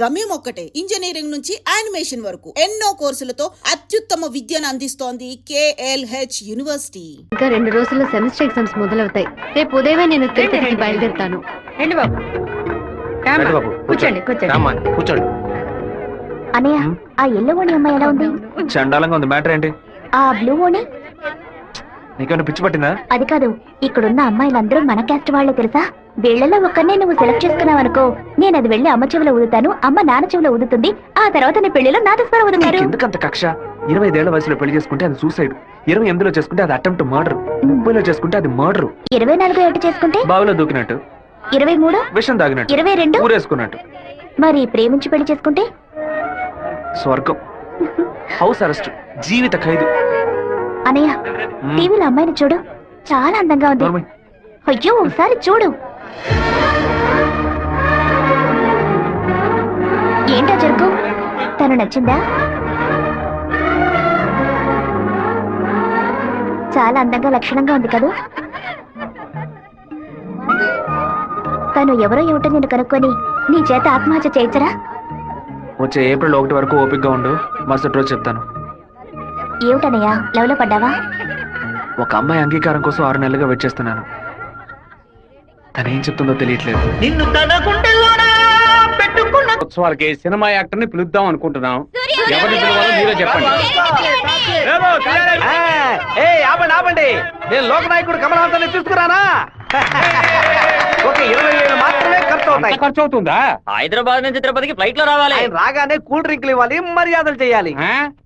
గమ్యం ఒక్కటే, ఇంజనీరింగ్ నుంచి యానిమేషన్ వరకు ఎన్నో కోర్సులతో అత్యుత్తమ విద్యను అందిస్తోంది KLH యూనివర్సిటీ. ఇంకా 2 రోజుల్లో సెమిస్టర్ ఎగ్జామ్స్ మొదలవుతాయి. రేపు ఉదయమే నేను తిరుపతికి బయలుదేరుతాను. రండి బాబు, కూర్చోండి. కూర్చోండి. అన్నయ్య, ఆ ఎల్లో ఓణి అమ్మాయి ఎలా ఉంది? చండాలంగా ఉంది. మ్యాటర్ ఏంటి? ఆ బ్లూ ఓణి నీకేమైనా పిచ్చి పట్టిందా? అది కాదు, ఇక్కడున్న అమ్మాయిలందరూ మన క్యాస్ట్ వాళ్లే తెలుసా? వీళ్లలో ఒక్కనే నువ్వు సెలెక్ట్ చేసుకున్నావు అనుకో, నేను అది వెళ్లి అమ్మ చెవిలో ఊదుతాను, అమ్మ నాన్న చెవిలో ఊదుతుంది, ఆ తర్వాత నీ పెళ్లిలో నాదస్వరం ఊదుతారు. ఎందుకంత కక్ష? 25 ఏళ్ల వయసులో పెళ్లి చేసుకుంటే అది సూసైడ్, 28లో చేసుకుంటే అది అటెంప్ట్ మర్డర్, 30లో చేసుకుంటే అది మర్డర్, 24 ఏట చేసుకుంటే బావిలో దూకినట్టు, 23 విషం తాగినట్టు, 22 ఊరేసుకున్నట్టు. మరి ప్రేమించి పెళ్లి చేసుకుంటే స్వర్గం, హౌస్ అరెస్ట్, జీవిత ఖైదు. అన్నయ్య, టీవీలో అమ్మాయిని చూడు, చాలా అందంగా ఉంది. అయ్యో, ఒకసారి చూడు. ఏంటో జరుగు, తను నచ్చిందా? చాలా అందంగా లక్షణంగా ఉంది కదా. తను ఎవరో ఏమిటో నేను కనుక్కొని నీ చేత ఆత్మహత్య చేయించరా? వచ్చే ఏప్రిల్ 1 వరకు ఓపికగా ఉండు, మరుసటి రోజు చెప్తాను. ఏమిటనయ్యా, లవ్లో పడ్డావా? ఒక అమ్మాయి అంగీకారం కోసం 6 నెలలుగా వెయిట్ చేస్తున్నాను. తనేం చెప్తుందో తెలియట్లేదు. నిన్ను తన గుండెల్లోనా పెట్టుకున్న ఉత్సవాలకి సినిమా యాక్టర్ ని పిలుద్దాం అనుకుంటున్నాం. ఎవరిని పిలవాలో మీరే చెప్పండి. ఆపండి, నేను లోకనాయకుడు కమల్ హాసన్ ని తీసుకురానా? ఒక 20,000 మాత్రమే ఖర్చు అవుతాయి. ఖర్చు అవుతుందా? హైదరాబాద్ నుంచి తిరుపతికి ఫ్లైట్ లో రావాలి. రాగానే కూల్ డ్రింక్లు ఇవ్వాలి, మర్యాదలు చేయాలి.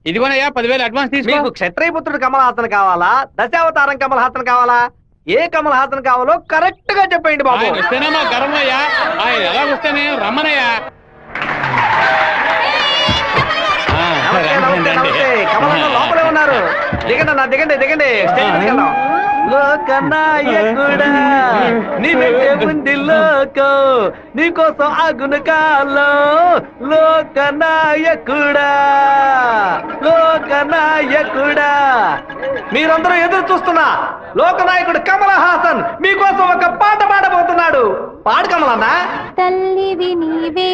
ఇదిగోనయ్యా 10,000 అడ్వాన్స్ తీసుకో. క్షత్రియపుత్రుడు కమల్ హాసన్ కావాలా, దశావతారం కమల్ హాసన్ కావాలా? ఏ కమల్ హాసన్ కావాలో కరెక్ట్ గా చెప్పండి బాబు. వస్తేనేమో గర్వయ్యా, ఆయన ఎలా వస్తేనే రమ్మనయ్యా. కమల్ హాసన్ లోపలే ఉన్నారు. దిగండి అన్న, దిగండి. లోకనాయకుడా నీ వెంటే ఉంది లోకం, నీకోసం ఆగును కాలో. లోకనాయకుడా మీరందరూ ఎదురు చూస్తున్నా లోకనాయకుడు కమల్ హాసన్ మీకోసం ఒక పాట పాడబోతున్నాడు. పాడు కమలన్నా. తల్లివి నీవే,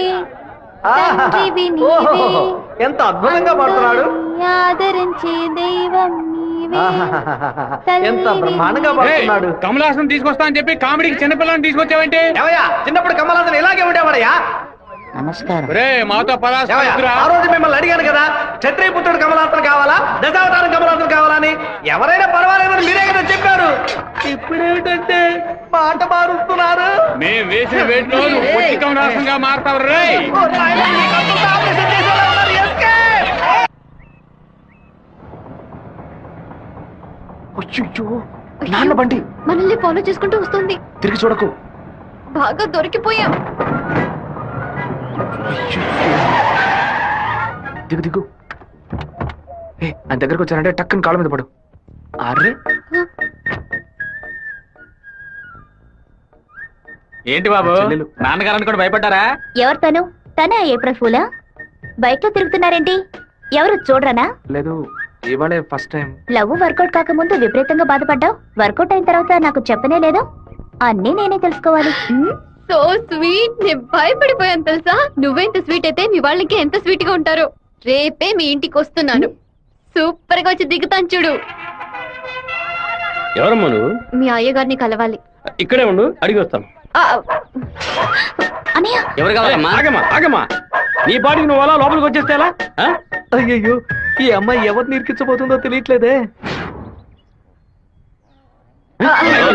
ఎంత అద్భుతంగా పాడుతున్నాడు. ఆదరించే దైవం నీవే, ఎంత బ్రహ్మాండంగా పాడుతున్నాడు. కమల్ హాసన్ తీసుకొస్తా అని చెప్పి కామెడీకి చిన్నపిల్లని తీసుకొచ్చావంటే? చిన్నప్పుడు కమల్ హాసన్ ఇలాగే ఉండేవాడయ్యా. నమస్కారం. మాతో ఆ రోజు మిమ్మల్ని అడిగాను కదా, క్షత్రియపుత్రుడు కమల్ హాసన్ కావాలా, దశావతారం కమల్ హాసన్ కావాలని. ఎవరైనా పర్వాలేదని మీరే కదా చెప్పారు. ఇప్పుడేమిటంటే పాట మారుస్తున్నారు. మేము వేసిన వేట్లో కమల్ హాసన్ గా మారుతావు రే. నాన్న బండి మనల్ని ఫాలో చేసుకుంటూ వస్తుంది. తిరిగి చూడకు. బాగా దొరికిపోయాం. దిగు. ఆయన దగ్గరకు వచ్చానంటే టక్కుని కాళ్ళ మీద పడు. అర్రే, ఏంటి బాబు, నాన్నగారని కూడా భయపడ్డారా? ఎవరు తను? తనే ఏప్రిల్ ఫూలా? బైక్ లో తిరుగుతున్నారేంటి? ఎవరు చూడరనా? లేదు, ఇవాళే ఫస్ట్ టైం. లవ్ వర్కౌట్ కాకముందు విపరీతంగా బాధపడ్డావు, వర్కౌట్ అయిన తర్వాత నాకు చెప్పనే లేదు. అన్నీ నేనే తెలుసుకోవాలి. సో స్వీట్, నేను భయపడిపోయాను తెలుసా. నువ్వెంత స్వీట్ అయితే మీ వాళ్ళకి ఎంత స్వీట్ గా ఉంటారో. రేపే మీ ఇంటికి వస్తున్నాను, సూపర్ గా వచ్చి దిగుతాను చూడు. ఎవరమ్మా నువ్వు? మీ అయ్యగారిని కలవాలి. ఇక్కడే ఉండు, అడిగి వస్తాను. అన్నయ్య, ఎవరు కావాలమ్మా? ఆగమ్మా, నీ బాడీకి నువ్వు అలా లోపలికి వచ్చేస్తే ఎలా? అయ్యయ్యో, ఈ అమ్మాయి ఎవరిని ఇరికించబోతుందో తెలియట్లేదే.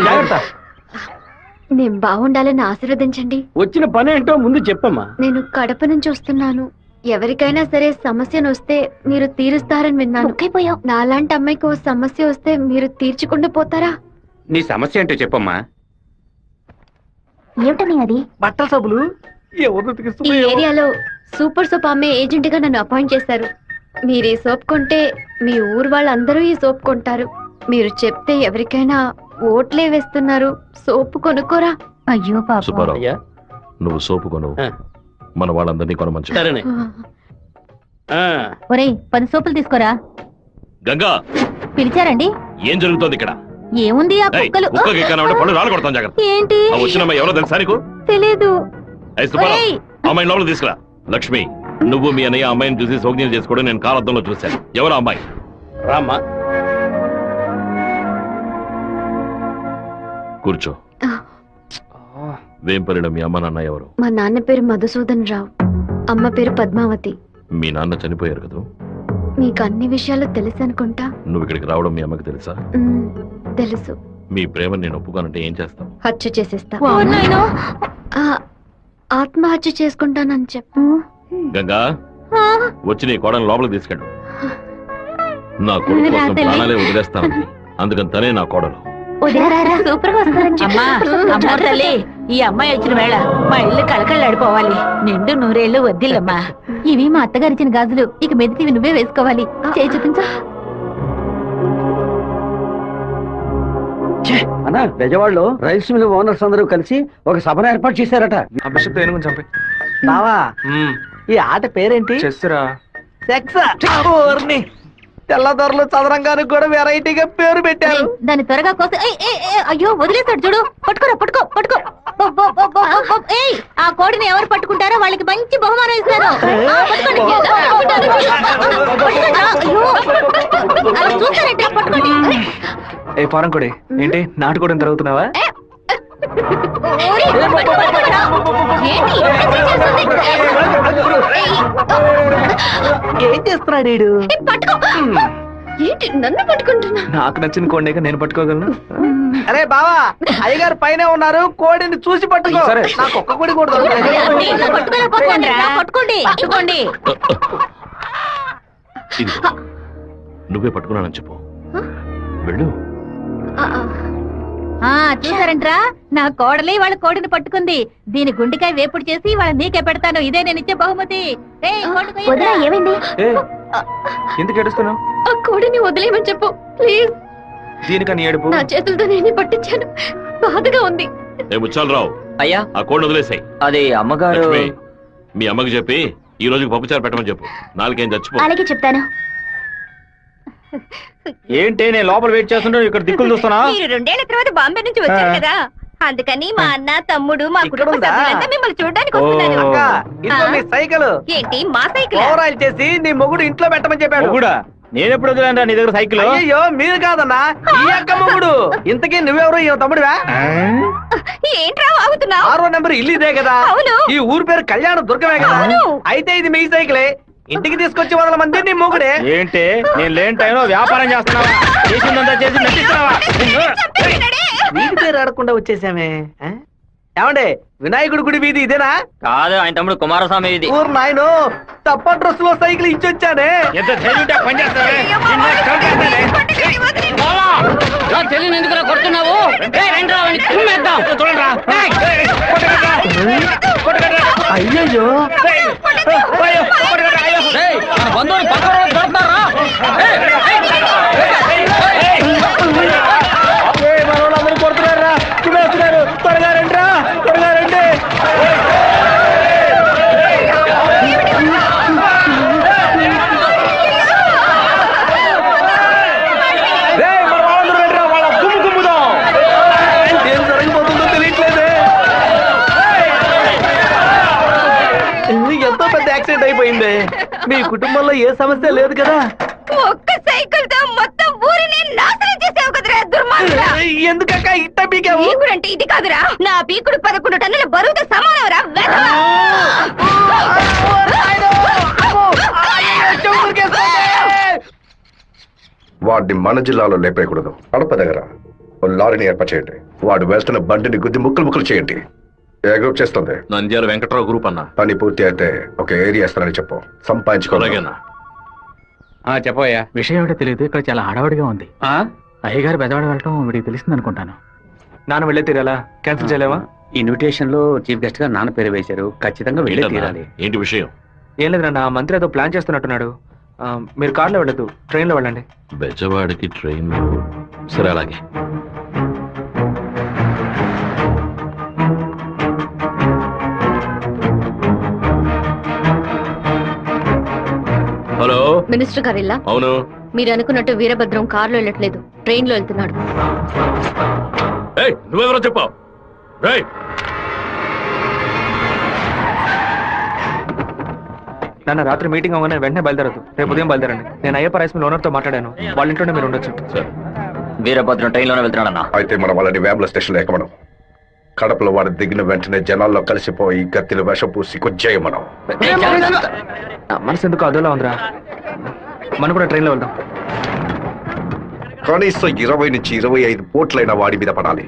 జాగ్రత్త. నేను బాగుండాలని ఆశీర్వదించండి. వచ్చిన పని ఏంటో ముందు చెప్పమ్మా. నేను కడప నుంచి వస్తున్నాను. ఎవరికైనా సరే సమస్యను వస్తే మీరు తీరుస్తారని విన్నాను. నాలాంటి అమ్మాయికి ఓ సమస్య వస్తే మీరు తీర్చకుండా పోతారా? నీ సమస్య ఏంటో చెప్పమ్మా. ఏమిటని అది? బట్టల సబ్బులు ఎవరు ఈ ఏరియాలో సూపర్ సోప్ అమ్మే ఏజెంట్ గా నన్ను అపాయింట్ చేశారు. మీరు ఈ సోప్ కొంటే మీ ఊరు వాళ్ళందరూ ఈ సోప్ కొంటారు. మీరు చెప్తే ఎవరికైనా ఓట్లే వేస్తున్నారు. సోపు కొనుక్కోరా. అయ్యో పాప. నువ్వు సోపు కొను, మన వాళ్ళందరినీ కొనమంచు. సరేనే. ఒరేయ్, 10 సోపులు తీసుకోరా. గంగా, పిలిచారండి? ఏం జరుగుతోంది ఇక్కడ? ఏముంది, ఆ కుక్కలు. పళ్ళు రాళ్ళు కొడతాం. జాగ్రత్త. ఏంటి? వచ్చిన ఎవరో తెలుసా నీకు? తెలీదు. అమ్మాయి లోపల తీసుకురా. లక్ష్మి నువ్వు మీ అన్నయ్య అమ్మాయిని చూసి సౌజ్ఞం చేసుకోవడం నేను కాలద్దంలో చూశాను. ఎవరు అమ్మాయి? రామ్మా. కూర్చో. వేంపల్లిలో మీ అమ్మ నాన్న ఎవరు? మా నాన్న పేరు మధుసూదన్ రావు, అమ్మ పేరు పద్మావతి. మీ నాన్న చనిపోయారు కదా? మీకు అన్ని విషయాలు తెలుసు అనుకుంటా. నువ్వు ఇక్కడికి రావడం మీ అమ్మకి తెలుసా? తెలుసు. మీ ప్రేమను నేను ఒప్పుకోనంటే ఏం చేస్తావు? హత్య చేసేస్తా. ఆ, ఆత్మహత్య చేసుకుంటానని చెప్పు. గంగా వచ్చి నీ కోడని లోపలికి తీసుకెళ్ళు. నా కొడుకు కోసం ప్రాణాలే వదిలేస్తానండి, అందుకని తనే నా కోడలు. సూపర్ గా వస్తారని అమ్మా తల్లి, ఈ అమ్మాయి వచ్చిన వేళ మా ఇల్లు కళకళలాడిపోవాలి. నిండు నూరేళ్లు వద్దిల్లమ్మా. ఇవి మా అత్తగారిచ్చిన గాజులు, ఇక మెదిటివి నువ్వే వేసుకోవాలి. చేయి చూపించు. అన్నా బెజవాడలో రైస్ మిల్ ఓనర్స్ అందరూ కలిసి ఒక సభను ఏర్పాటు చేశారట. ఆ బిషప్ ఏనుగుని చంపే. బావా ఈ ఆట పేరేంటి? చెస్సురా. సెక్స్. తెల్లదొరలు చదరంగానికి కూడా వెరైటీగా పేరు పెట్టారు. దాన్ని త్వరగా కోసం అయ్యో వదిలేసాడు చూడు. పట్టుకోరా, పట్టుకో పట్టుకో. ఏయ్, ఆ కోడిని ఎవరు పట్టుకుంటారో వాళ్ళకి మంచి బహుమానం ఇస్తారు. పట్టుకోండి. అలా చూస్తారంటే పట్టుకోండి. ఏ ఫారం కొడి ఏంటి నాటుకోవడం జరుగుతున్నావా? ఏం చేస్తున్నాడు వీడు? ఏంటి నన్ను పట్టుకుంటున్నా? నాకు నచ్చిన కోడిని నేను పట్టుకోగలను. అరే బావా, అయ్యగారు పైన ఉన్నారు, కోడిని చూసి పట్టుకో. సరే. నాకు ఒక్క కోడి కూడా పట్టుకోండి పట్టుకోండి. ఇదిగో, నువ్వే పట్టుకున్నానని చెప్పు. వెళ్ళు. చూసారంట్రా, నా కోడలి వాళ్ళ కోడిని పట్టుకుంది. దీని గుండెకాయ వేపుడు చేసి వాళ్ళ నీకే పెడతాను. ఇదే నేను ఇచ్చే బహుమతి. ఏమైంది? ఎందుకు ఏడుస్తున్నావు? ఆ కోడిని వదిలేయమని చెప్పు ప్లీజ్. దీనికని ఏడుపు? నా చేతులతో నేనే పట్టించాను, బాధగా ఉంది. ఏ ముచ్చాలరావు, అయ్యా ఆ కోడిని వదిలేసాయి. అది అమ్మగారు. లక్ష్మి, మీ అమ్మకి చెప్పి ఈ రోజుకి పప్పుచారు పెట్టమని చెప్పు. నాలుగేం చచ్చిపో. అలాగే చెప్తాను. ఏంటి నేను లోపల వెయిట్ చేస్తుంటే ఇక్కడ దిక్కులు చూస్తున్నా? మీరు 2 ఏళ్ల తర్వాత బాంబే నుంచి వచ్చారు కదా, అందుకని మా అన్న తమ్ముడు మా కుటుంబ సభ్యులంతా మిమ్మల్ని చూడడానికి వస్తున్నారు. అక్క, ఇదిగో నీ సైకిల్. ఏంటి మా సైకిల్? ఓవర్ ఆయిల్ చేసి నీ మొగుడు ఇంట్లో పెట్టమని చెప్పాడు. కూడా నేను ఎప్పుడు వదిలేను నీ దగ్గర సైకిల్? అయ్యో మీరు కాదన్నా, ఈ అక్క మొగుడు. ఇంతకీ నువ్వెవరు? ఈ తమ్ముడివా? ఏంట్రా ఆగుతున్నావు? 6వ నెంబర్ ఇల్లు ఇదే కదా? అవును. ఈ ఊరు పేరు కళ్యాణ దుర్గమే కదా? అవును. అయితే ఇది మీ సైకిలే. ఇంటికి తీసుకొచ్చి 100 మంది నీ మొగుడే. ఏంటి నేను లేని టైంలో వ్యాపారం చేస్తున్నావా? చేసిందంతా చేసి నటిస్తున్నావా? వీడి పేరు ఆడకుండా వచ్చేసామే. ఏమండే, వినాయకుడి గుడి వీధి ఇదేనా? కాదు, ఆయన తమ్ముడు కుమారస్వామి ఇది. ఊరు నాయను, తప్ప డ్రెస్ లో సైకిల్ ఇచ్చొచ్చానే. ఎంత ధైర్యం పని చేస్తావే? చెల్లిని ఎందుకు కొడుతున్నావు? అయ్యో బంధువులు పక్కన దొరుకుతారా? మనోళ్ళందరూ కొడుతున్నారా? వస్తున్నారు, త్వరగా రండి, త్వరగా రండి. ఏం జరగబోతుందో తెలియట్లేదే. ఎంతో పెద్ద యాక్సిడెంట్ అయిపోయింది. మీ కుటుంబంలో ఏ సమస్య లేదు కదా? ఒక్క సైకిల్ తో మొత్తం ఊరిని నాశనం చేసావు కదరా దుర్మార్గుడా. ఎందుకక్క ఇట్ట పీకావు? పీకుడంటే ఇది కాదురా, నా పీకుడు 11 టన్నుల బరువుతో సమానం రా. వాడిని మన జిల్లాలో లేపేయకూడదు. కడప దగ్గర లారీని ఏర్పాటు చేయండి. వాడు వేస్తున్న బండిని గుద్ది ముక్కలు చేయండి. ఏ గ్రూప్ చేస్తుంది? నంద్యాల వెంకట్రావు గ్రూప్ అన్నా. పని పూర్తి అయితే ఒక ఏరియా ఇస్తానని చెప్పు. సంపాదించుకోవాలి. చెప్పయ్యా. విషయం ఏమిటో తెలియదు, ఇక్కడ చాలా హడావుడిగా ఉంది. అయ్యగారు బెదవాడ వెళ్ళటం వీడికి తెలిసింది అనుకుంటాను. నాన్న వెళ్ళే తీరాలా? క్యాన్సిల్ చేయలేవా? ఇన్విటేషన్ లో చీఫ్ గెస్ట్ గా నాన్న పేరు వేశారు, ఖచ్చితంగా వెళ్ళే తీరాలి. ఏంటి విషయం? ఏం లేదు నాన్న, మంత్రి ఏదో ప్లాన్ చేస్తున్నట్టున్నాడు. మీరు కార్లో వెళ్ళదు, ట్రైన్లో వెళ్ళండి. బెజవాడికి ట్రైన్? సరే అలాగే. హలో, మినిస్టర్ గారిల్లా? అవును. మీరు అనుకున్నట్టు వీరభద్రం కారులో వెళ్ళట్లేదు, ట్రైన్ లో వెళ్తున్నాడు. నువ్వెవరో చెప్పావు? నాన్న రాత్రి మీటింగ్ అవగానే వెంటనే బయలుదేరదు, రేపు ఉదయం బయలుదేరండి. నేను అయ్యప్ప రైస్ మిల్ ఓనర్తో మాట్లాడాను, వాళ్ళ ఇంట్లోనే మీరు ఉండొచ్చు. సార్ వీరభద్రం ట్రైన్లోనే వెళ్తున్నాడన్నా. అయితే మనం వాళ్ళని వేముల స్టేషన్లో ఎక్కమనం. కడపలో వాడు దిగిన వెంటనే జనాల్లో కలిసిపోయి గత్తిని విషం పూసి కొచ్చేయ మనం. మనసు ఎందుకు అదోలా ఉందిరా, మనం కూడా ట్రైన్లో వెళ్దాం. కనీసం 20 నుంచి 25 పోట్లైన వాడి మీద పడాలి.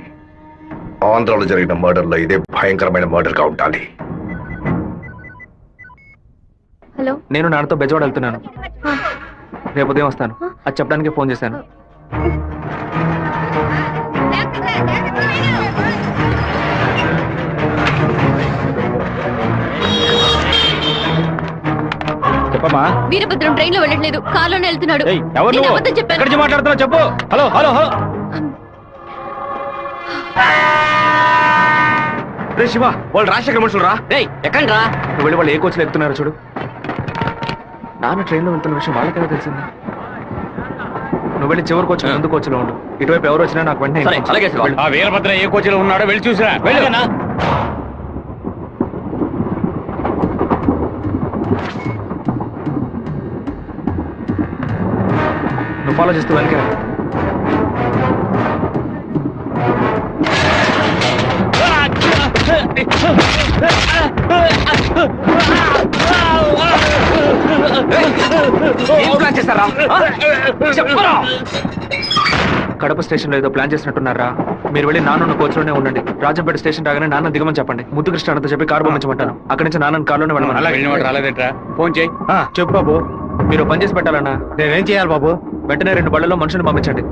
ఆంధ్రాలో జరిగిన మర్డర్లో ఇదే భయంకరమైన మర్డర్గా ఉండాలి. హలో, నేను నాన్నతో బెజవాడ వెళ్తున్నాను, రేపు ఉదయం వస్తాను. అది చెప్పడానికి ఫోన్ చేశాను. చెప్పమ్మా. వీరభద్రం ట్రైన్ లో వెళ్ళట్లేదు, కార్లోనే వెళ్తున్నాడు. ఎవరు నేను నువ్వు? అబద్ధం చెప్పాను. ఎక్కడి నుంచి మాట్లాడుతున్నావు చెప్పు. Hello hello hello. రే శివ, వాళ్ళు రాజశేఖర మనుషులు రా. ఎక్కడ రా? నువ్వు వెళ్ళి వాళ్ళు ఏ కోచ్లో ఎక్కుతున్నారో చూడు. నాన్న ట్రైన్లో వెళ్తున్న విషయం వాళ్ళకెలా తెలిసింది? నువ్వు వెళ్ళి చివరి కోచ్ ముందు కోచ్లో ఉండు. ఇటువైపు ఎవరు వచ్చినా నాకు వెంటనే అలాగే శివ. ఆ వీరభద్ర ఏ కోచ్లో ఉన్నాడో వెళ్ళి చూసిరా. వెళ్ళు. నువ్వు ఫాలో చేస్తూ వెనక. కడప స్టేషన్ లో ఏదో ప్లాన్ చేసినట్టున్నారా? మీరు వెళ్ళి నాన్న కోచ్లోనే ఉండండి. రాజంపేట స్టేషన్ రాగానే నాన్న దిగమని చెప్పండి. ముద్దు కృష్ణ అంతా చెప్పి కారు పంపించమంటాను. అక్కడి నుంచి నాన్న కారులోనే వెళ్ళమని. రాలేదేట్రా? ఫోన్ చేయి. చెప్పు బాబు. మీరు పని చేసి పెట్టాలన్నా. నేనేం చేయాలి బాబు? వెంటనే 2 బళ్ళలో మనుషులు పంపించండి.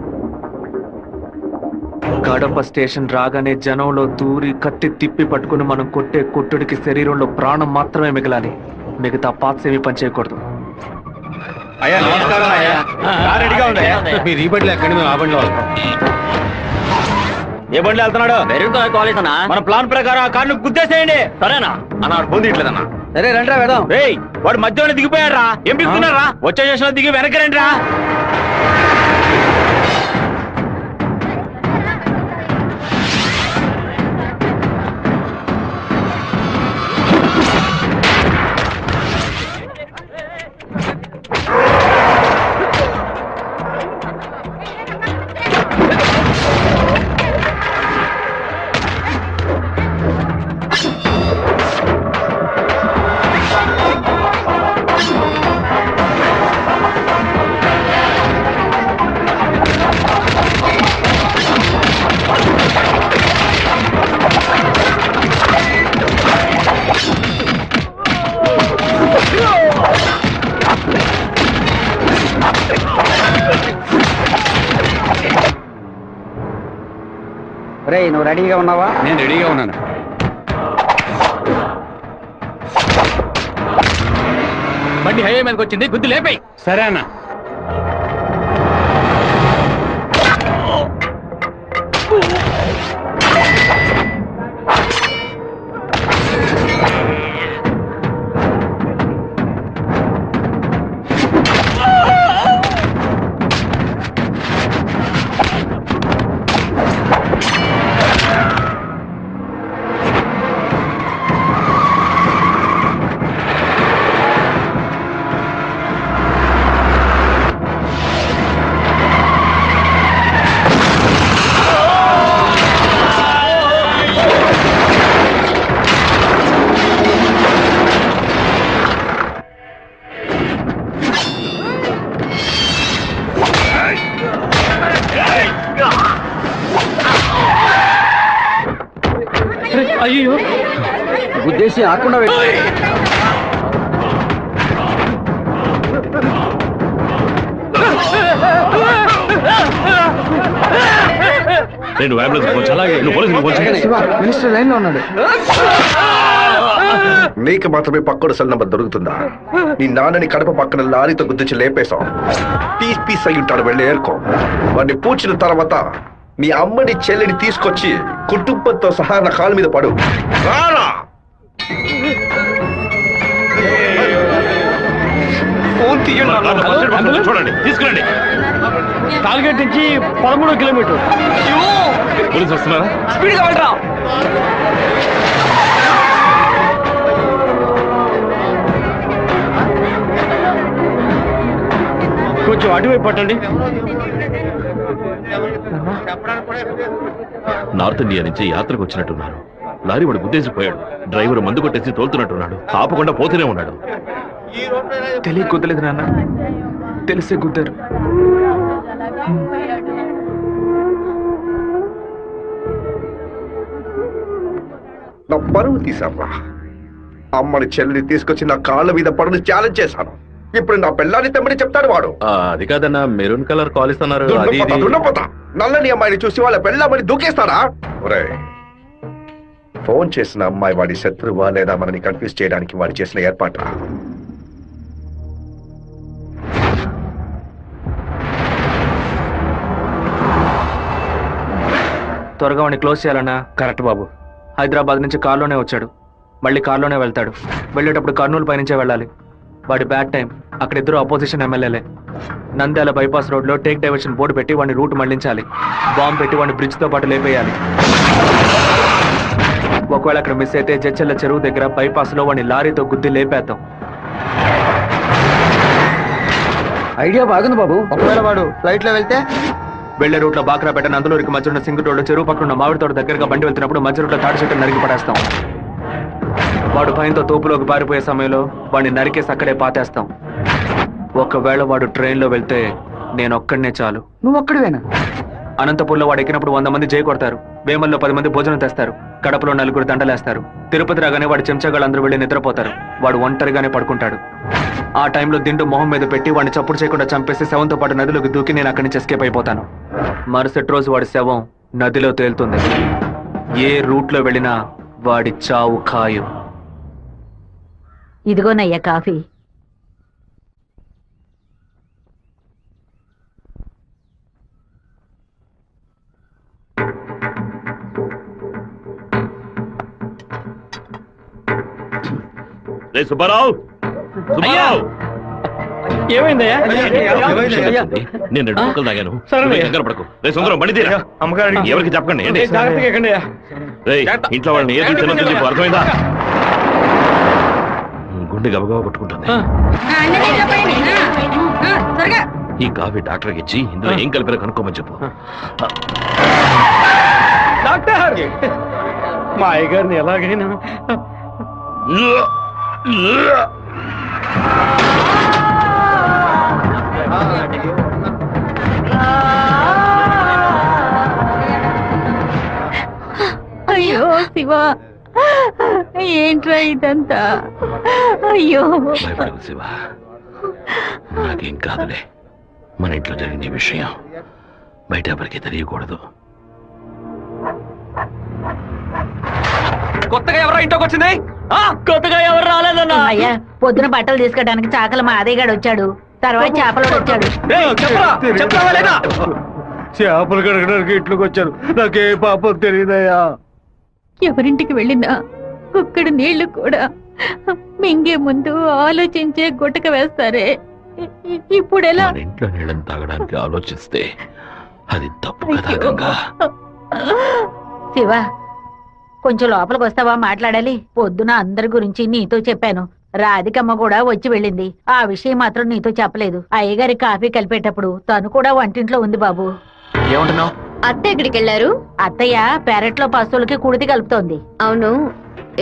కడప స్టేషన్ రాగానే జనంలో దూరి కత్తి తిప్పి పట్టుకుని మనం కొట్టే కొట్టుడికి శరీరంలో ప్రాణం మాత్రమే మిగలాలి. మిగతా పార్ట్స్ ఏమీ పని చేయకూడదు. అయ్యా నమస్కారం అయ్యా. కార్ రెడీగా ఉందయ్యా. మీరు ఈ బండిలో ఎక్కండి, మేము ఆ బండిలో వెళ్తాం. ఏ బండిలో వెళ్తున్నాడు? కాలేజ్ అన్నా. మన ప్లాన్ ప్రకారం ఆ కార్ను గుద్దేసేయండి. సరేనా అన్నాడు. ఫోన్ తీయట్లేదన్నా. సరే రండి వెళ్దాం. రేయ్, వాడు మధ్యలో దిగిపోయారా? ఏం దిగుతున్నారా? వచ్చే స్టేషన్ దిగి వెనక్కి రండి రా. రే నువ్వు రెడీగా ఉన్నావా? నేను రెడీగా ఉన్నాను. బండి హైవే మీదకి వచ్చింది, గుద్దు లేపాయి. సరే అన్న. అయ్యో, గుద్దేసి ఆకుండా నేను మినిస్టర్ లైన్ లో ఉన్నాడు. నీకు మాత్రమే పక్కడు సెల్ నంబర్ దొరుకుతుందా? నీ నాన్నని కడప పక్కన లారీతో గుద్దించి లేపేశాం. పీస్ పీస్ అయి ఉంటాడు, వెళ్ళి ఏరుకో. వాడిని పూడ్చిన తర్వాత మీ అమ్మని చెల్లిని తీసుకొచ్చి కుటుంబంతో సహా నా కాళ్ళ మీద పడు. రారా ఫోన్ తీయండి. చూడండి, తీసుకురండి. టార్గెట్ నుంచి 13 కిలోమీటర్. పోలీసు వస్తున్నారా? స్పీడ్గా వెళ్ళరా. కొంచెం అటువైపు పట్టండి. నార్త్ ఇండియా నుంచి యాత్రకు వచ్చినట్టున్నారు. లారీ వాడు గుద్దేసిపోయాడు. డ్రైవర్ మందు కొట్టేసి తోలుతున్నట్టున్నాడు. ఆపకుండా పోతూనే ఉన్నాడు. తెలియ గుద్దలేదు నాన్న, తెలిసే గుద్దారు. నా పరువు తీసారా? అమ్మని చెల్లిని తీసుకొచ్చి నా కాళ్ళ మీద పడును ఛాలెంజ్ చేశాను. ఇప్పుడు నా పెళ్ళాన్ని తెమ్మని చెప్తాడు వాడు. అది కాదన్నా, మెరూన్ కలర్ కాల్ ఇస్తున్నారు. దున్నపోతా నల్లని అమ్మాయిని చూసి వాళ్ళ పెళ్ళామని దూకేస్తారా? ఒరే, ఫోన్ చేసిన అమ్మాయి వాడి శత్రువా లేదా మనని కన్ఫ్యూజ్ చేయడానికి వాడు చేసిన ఏర్పాటు. త్వరగా వాడిని క్లోజ్ చేయాలన్నా. కరెక్ట్ బాబు. హైదరాబాద్ నుంచి కార్లోనే వచ్చాడు, మళ్ళీ కార్లోనే వెళ్తాడు. వెళ్ళేటప్పుడు కర్నూలు పైనుంచే వెళ్ళాలి. వాడి బ్యాడ్ టైం. అక్కడ ఇద్దరు అపోజిషన్ ఎమ్మెల్యేలే. నంద్యాల బైపాస్ రోడ్ లో టేక్ డైవర్షన్ బోర్డు పెట్టి వాడిని రూట్ మళ్లించాలి. బాంబు పెట్టి వాడిని బ్రిడ్జ్ తో పాటు లేపేయాలి. ఒకవేళ అక్కడ మిస్ అయితే జడ్చెల్ల చెరువు దగ్గర బైపాస్ లో వాడిని లారీతో గుద్ది లేపేద్దాం. ఐడియా బాగుంది బాబు. ఒకవేళ వాడు ఫ్లైట్ లో వెళ్తే వెళ్లే రూట్ లో బాక్రాపేట నందులూరికి మధ్య ఉన్న సింగు రోడ్డు చెరువు పక్కన ఉన్న మామిడి తోట దగ్గరగా బండి వెళ్తున్నప్పుడు మధ్య రూట్ లో తాడి చెట్టు నరికి పడేస్తాం. వాడు భయంతో తోపులోకి పారిపోయే సమయంలో వాడిని నరికేసి అక్కడే పాతేస్తాం. ఒకవేళ వాడు ట్రైన్ లో వెళ్తే నేను ఒక్కడనే చాలు. నువ్వు ఒక్కడివేనా? అనంతపూర్లో వాడు ఎక్కినప్పుడు 100 మంది జై కొడతారు. వేమల్లో 10 మంది భోజనం తెస్తారు. కడపలో 4 దండలేస్తారు. తిరుపతి రాగానే వాడి చెంచగాళ్ళందరూ వెళ్ళి నిద్రపోతారు. వాడు ఒంటరిగానే పడుకుంటాడు. ఆ టైంలో దిండు మొహం మీద పెట్టి వాడిని చప్పుడు చేయకుండా చంపేసి శవంతో పాటు నదిలోకి దూకి నేను అక్కడి నుంచి ఎస్కేప్ అయిపోతాను. మరుసటి రోజు వాడి శవం నదిలో తేలుతుంది. ఏ రూట్ లో వెళ్ళినా వాడి చావు ఖాయం. ఇదిగోనయ్యా కాఫీ. సుబ్బారావు, సుబ్బారావు, ఏమైందయ్యా? నేను 2 ముక్కలు తాగాను. సరే కంగారు పడకు. రే సుందరం, బండి తీరా. అమ్మగారు ఎవరికి చెప్పకండి. ఏంటి? జాగ్రత్తగా ఎక్కండి. రేయ్, ఇంట్లో వాళ్ళని ఏది తినొద్దు చెప్పు, అర్థమైందా? గుండె గబగబా కొట్టుకుంటుంది. ఈ కాఫీ డాక్టర్కి ఇచ్చి ఇందులో ఏం కలిపారో కనుక్కోమని చెప్పు. డాక్టర్, మా అయ్యగారిని ఎలాగైనా అయ్యో శివ, ఏంట్రా ఇదంతా? అయ్యో భయపడకు శివ, నాకేం కాదులే. మన ఇంట్లో జరిగిన విషయం బయట ఎవరికి తెలియకూడదు. కొత్తగా ఎవరో ఇంట్లోకి వచ్చింది? కొత్తగా ఎవరు రాలేదన్నా. అయ్యా, పొద్దున బట్టలు తీసుకోవడానికి చాకల మా అదేగాడు వచ్చాడు. తర్వాత చేపలు వచ్చాడు. చేపలు కడగడానికి ఇంట్లోకి వచ్చారు. నాకే పాపం తెలియదయ్యా. ఎవరింటికి వెళ్ళినా ఒక్కడ నీళ్లు కూడా మింగే ముందు ఆలోచించే గుట్టక వేస్తారే. ఇప్పుడు ఎలా? మన ఇంట్లో నీళ్ళని తాగడానికి ఆలోచిస్తే అది తప్పు కదా గంగా. శివ, కొంచెం లోపలికి వస్తావా? మాట్లాడాలి. పొద్దున అందరి గురించి నీతో చెప్పాను. రాధికమ్మ కూడా వచ్చి వెళ్ళింది. ఆ విషయం మాత్రం నీతో చెప్పలేదు. అయ్యగారి కాఫీ కలిపేటప్పుడు తను కూడా వంటింట్లో ఉంది బాబు. ఏమంటున్నావు? అత్త ఎక్కడికి వెళ్ళారు? అత్తయ్య పెరట్లో పశువులకి కుడితి కలుపుతోంది. అవును,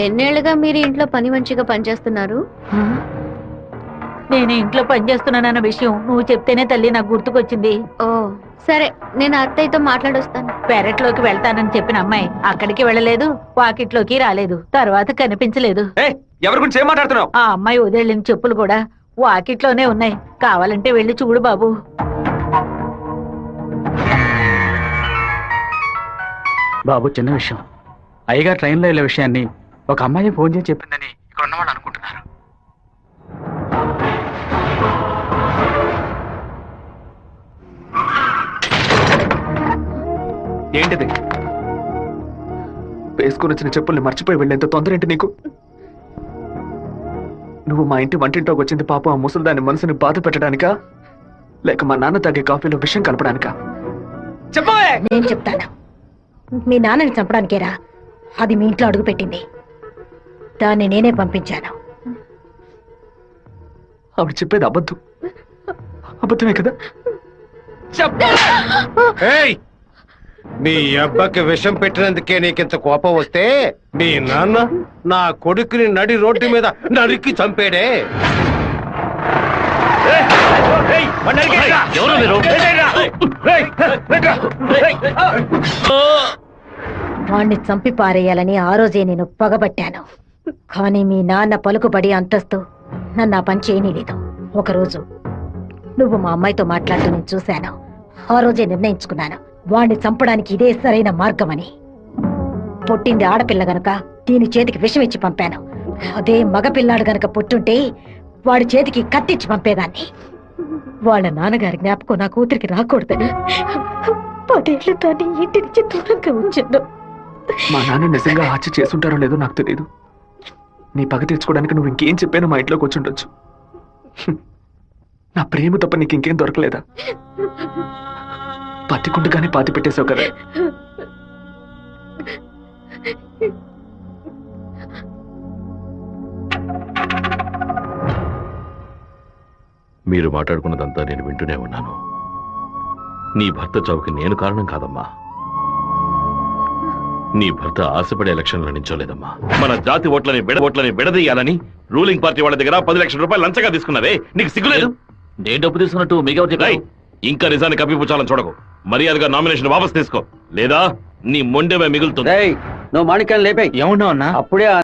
ఎన్నేళ్లుగా మీరు ఇంట్లో పని మంచిగా పనిచేస్తున్నారు? నేను ఇంట్లో పనిచేస్తున్నానన్న విషయం నువ్వు చెప్తేనే తల్లి నాకు గుర్తుకొచ్చింది. ఓ సరే, నేను అత్తయ్యతో మాట్లాడొస్తాను. పెరట్లోకి వెళ్తానని చెప్పిన అమ్మాయి అక్కడికి వెళ్ళలేదు, వాకిట్లోకి రాలేదు, తర్వాత కనిపించలేదు. ఎవరి గురించి ఏం మాట్లాడుతున్నావు? ఆ అమ్మాయి వదిలిన చెప్పులు కూడా వాకిట్లోనే ఉన్నాయి. కావాలంటే వెళ్ళి చూడు బాబు. బాబు, చిన్న విషయం. అయ్యగారు ట్రైన్లో వెళ్ళే విషయాన్ని ఒక అమ్మాయి ఫోన్ చేసి చెప్పిందని ఇక్కడ ఉన్నవాళ్ళు అనుకుంటున్నారు. ఏంటిది? వేసుకుని వచ్చిన చెప్పుల్ని మర్చిపోయి వెళ్ళేంత తొందర ఏంటి నీకు? నువ్వు మా ఇంటి వంటింట్లోకి వచ్చింది పాప ఆ ముసలిదాని మనసుని బాధ పెట్టడానికా, లేక మా నాన్న తాగే కాఫీలో విషయం కలపడానికా? చెప్పవే. నేను చెప్తాను. మీ నాన్నని చంపడానికేరా అది మీ ఇంట్లో అడుగు పెట్టింది. దాన్ని నేనే పంపించాను. ఆవిడ చెప్పేది అబద్ధం. అబద్ధమే కదా? ఏయ్! మీ అబ్బకి విషం పెట్టినందుకే నీకింత కోపం వస్తే మీ నాన్న నా కొడుకుని నడి రోడ్డు మీద నరికి చంపాడే. ఎవరు మీరు? వాణ్ణి చంపి పారేయాలని ఆ రోజే నేను పగబట్టాను. కానీ మీ నాన్న పలుకుబడి అంతస్తు నన్ను ఆ పని చేయనీలేదు. ఒకరోజు నువ్వు మా అమ్మాయితో మాట్లాడుతూ నేను చూశాను. ఆ రోజే నిర్ణయించుకున్నాను, వాణ్ణి చంపడానికి ఇదే సరైన మార్గమని. పుట్టింది ఆడపిల్ల గనక దీని చేతికి విషం ఇచ్చి పంపాను. అదే మగపిల్లాడు గనక పుట్టుంటే వాడి చేతికి కత్తిచ్చి పంపేదాన్ని. వాళ్ళ నాన్నగారి జ్ఞాపకం నా కూతురికి రాకూడదని 10 ఏళ్లు దాన్ని ఇంటి నుంచి దూరంగా ఉంచాను. మా నాన్న నిజంగా హత్య చేసుంటారో లేదో నాకు తెలియదు. నీ పగ తీర్చుకోవడానికి నువ్వు ఇంకేం చెప్పానో మా ఇంట్లోకి వచ్చి ఉండొచ్చు. నా ప్రేమ తప్ప నీకు ఇంకేం దొరకలేదా? పత్తికుండగానే పాతి పెట్టేశావు కదా. మీరు మాట్లాడుకున్నదంతా నేను వింటూనే ఉన్నాను. నీ భర్త చావుకి నేను కారణం కాదమ్మా. నీ భర్త ఆశపడే ఎలక్షన్లో నించోలేదమ్మా. మన జాతి ఓట్లని విడదీయాలని రూలింగ్ పార్టీ వాళ్ళ దగ్గర 10 లక్షల రూపాయలు లంచగా తీసుకున్నావే, నీకు సిగ్గులేదు? నేను డబ్బు తీసుకున్నట్టు మీకు ఇంకా నిజాన్ని కప్పిపుచ్చాలని చూడకు. మర్యాదగా నామినేషన్ వాపస్ తీసుకో, లేదా నీ మొండెమే మిగులుతుంది. నువ్వు మాణిక్యాన్ని లేపే ఏమన్నా అప్పుడే